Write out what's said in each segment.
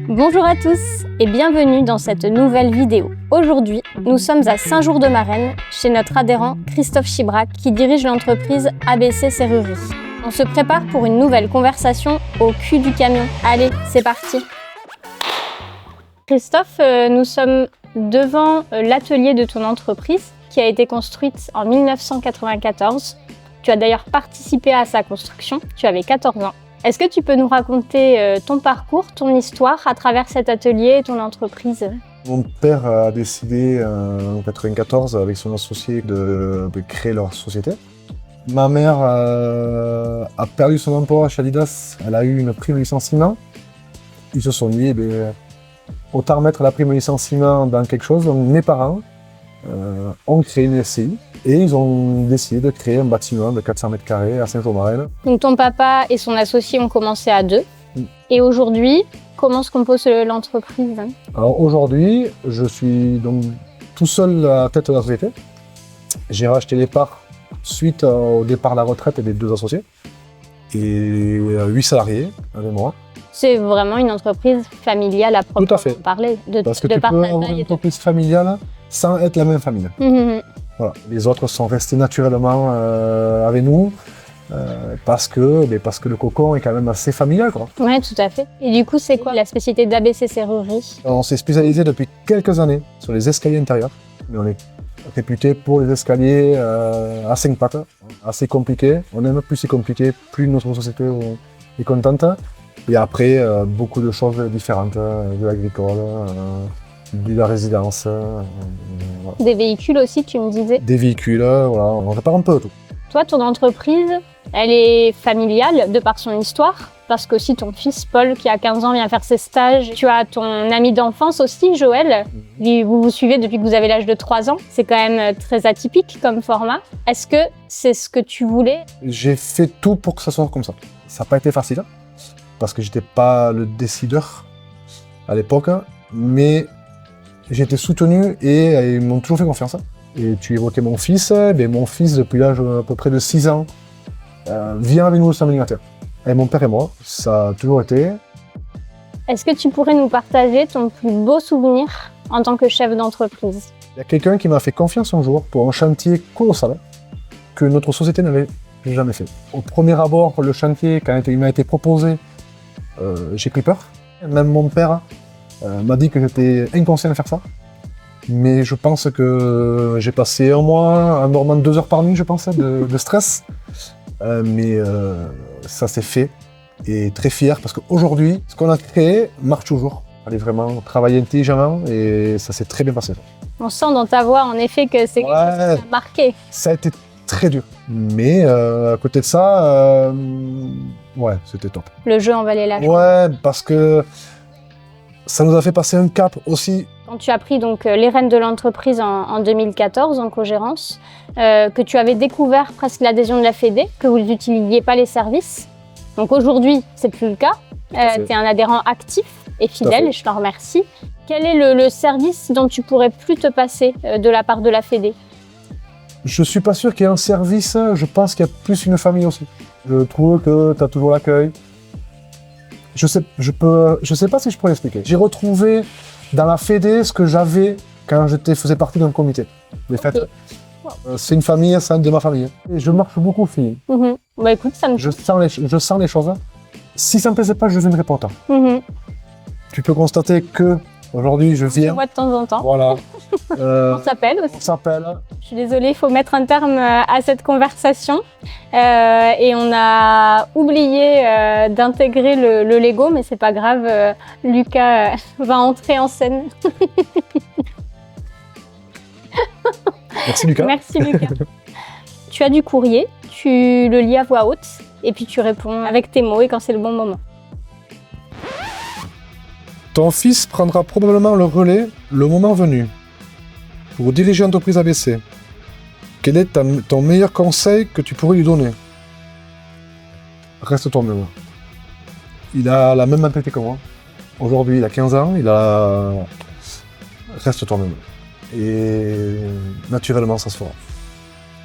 Bonjour à tous et bienvenue dans cette nouvelle vidéo. Aujourd'hui, nous sommes à Saint-Jour-de-Marennes chez notre adhérent Christophe Chibrac qui dirige l'entreprise ABC Serrurerie. On se prépare pour une nouvelle conversation au cul du camion. Allez, c'est parti. Christophe, nous sommes devant l'atelier de ton entreprise qui a été construite en 1994. Tu as d'ailleurs participé à sa construction, tu avais 14 ans. Est-ce que tu peux nous raconter ton parcours, ton histoire à travers cet atelier et ton entreprise? Mon père a décidé en 1994 avec son associé de créer leur société. Ma mère a perdu son emploi chez Adidas, elle a eu une prime de licenciement. Ils se sont dit, autant mettre la prime de licenciement dans quelque chose. Donc mes parents ont créé une SCI et ils ont décidé de créer un bâtiment de 400 mètres carrés à Saint-Jour-de-Marennes. Donc ton papa et son associé ont commencé à deux. Et aujourd'hui, comment se compose l'entreprise? Alors aujourd'hui, je suis donc tout seul à la tête de la société. J'ai racheté les parts suite au départ de la retraite des deux associés. Et 8 salariés avec moi. C'est vraiment une entreprise familiale à proprement Tout à fait. parler. Parce que tu peux avoir une entreprise familiale sans être la même famille. Voilà. Les autres sont restés naturellement avec nous parce que le cocon est quand même assez familial, quoi. Oui, tout à fait. Et du coup, c'est quoi la spécialité d'ABC Serrurerie? On s'est spécialisé depuis quelques années sur les escaliers intérieurs. Mais on est réputé pour les escaliers à 5 pattes, assez compliqués. On aime plus c'est compliqué, plus notre société est contente. Et après, beaucoup de choses différentes, de l'agricole, de la résidence. Voilà. Des véhicules aussi, tu me disais? Des véhicules, voilà, on répare un peu tout. Toi, ton entreprise, elle est familiale de par son histoire, parce que aussi ton fils Paul, qui a 15 ans, vient faire ses stages. Tu as ton ami d'enfance aussi, Joël. Vous vous suivez depuis que vous avez l'âge de 3 ans. C'est quand même très atypique comme format. Est-ce que c'est ce que tu voulais? J'ai fait tout pour que ça soit comme ça. Ça n'a pas été facile, parce que j'étais pas le décideur à l'époque, mais j'ai été soutenu et ils m'ont toujours fait confiance. Et tu évoquais mon fils, mon fils depuis l'âge à peu près de 6 ans vient avec nous le samedi matin. Et mon père et moi, ça a toujours été. Est-ce que tu pourrais nous partager ton plus beau souvenir en tant que chef d'entreprise? Il y a quelqu'un qui m'a fait confiance un jour pour un chantier colossal que notre société n'avait jamais fait. Au premier abord, le chantier, quand il m'a été proposé, j'ai pris peur. Même mon père m'a dit que j'étais inconscient de faire ça. Mais je pense que j'ai passé un mois en dormant 2 heures par nuit, je pense, de stress. Mais ça s'est fait et très fier parce qu'aujourd'hui, ce qu'on a créé marche toujours. On a vraiment travaillé intelligemment et ça s'est très bien passé. On sent dans ta voix en effet que c'est quelque chose qui t'a marqué. Ça a été très dur. Mais à côté de ça, c'était top. Le jeu en valait la chandelle. Ouais, parce que ça nous a fait passer un cap aussi. Quand tu as pris donc les rênes de l'entreprise en 2014 en cogérance, que tu avais découvert presque l'adhésion de la Fédé, que vous n'utilisiez pas les services. Donc aujourd'hui, c'est plus le cas. Tu es un adhérent actif et fidèle, je t'en remercie. Quel est le service dont tu pourrais plus te passer de la part de la Fédé? Je suis pas sûr qu'il y ait un service, je pense qu'il y a plus une famille aussi. Je trouve que tu as toujours l'accueil. Je sais pas si je pourrais l'expliquer. J'ai retrouvé dans la Fédé ce que j'avais quand faisais partie d'un comité. Les fêtes. C'est une famille, c'est un de ma famille. Et je marche beaucoup, fille. Bah écoute, ça me... Je sens les choses. Si ça me plaisait pas, je viendrai pas autant. Tu peux constater que aujourd'hui, je viens. On se voit de temps en temps. Voilà. On s'appelle aussi. On s'appelle. Je suis désolée, il faut mettre un terme à cette conversation. Et on a oublié d'intégrer le Lego, mais c'est pas grave. Lucas va entrer en scène. Merci Lucas. Merci Lucas. Tu as du courrier, tu le lis à voix haute et puis tu réponds avec tes mots et quand c'est le bon moment. Ton fils prendra probablement le relais le moment venu. Pour diriger l'entreprise ABC, quel est ton meilleur conseil que tu pourrais lui donner? Reste toi-même. Il a la même mentalité que moi. Aujourd'hui, il a 15 ans, Reste toi-même. Et naturellement, ça se fera.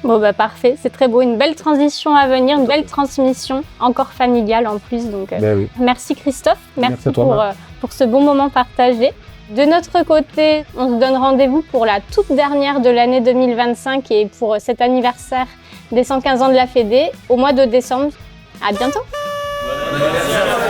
Bon bah parfait, c'est très beau, une belle transition à venir, une belle transmission, encore familiale en plus. Donc Ben oui. merci Christophe, merci à toi, pour ce bon moment partagé. De notre côté, on se donne rendez-vous pour la toute dernière de l'année 2025 et pour cet anniversaire des 115 ans de la Fédé au mois de décembre. À bientôt. Bon anniversaire.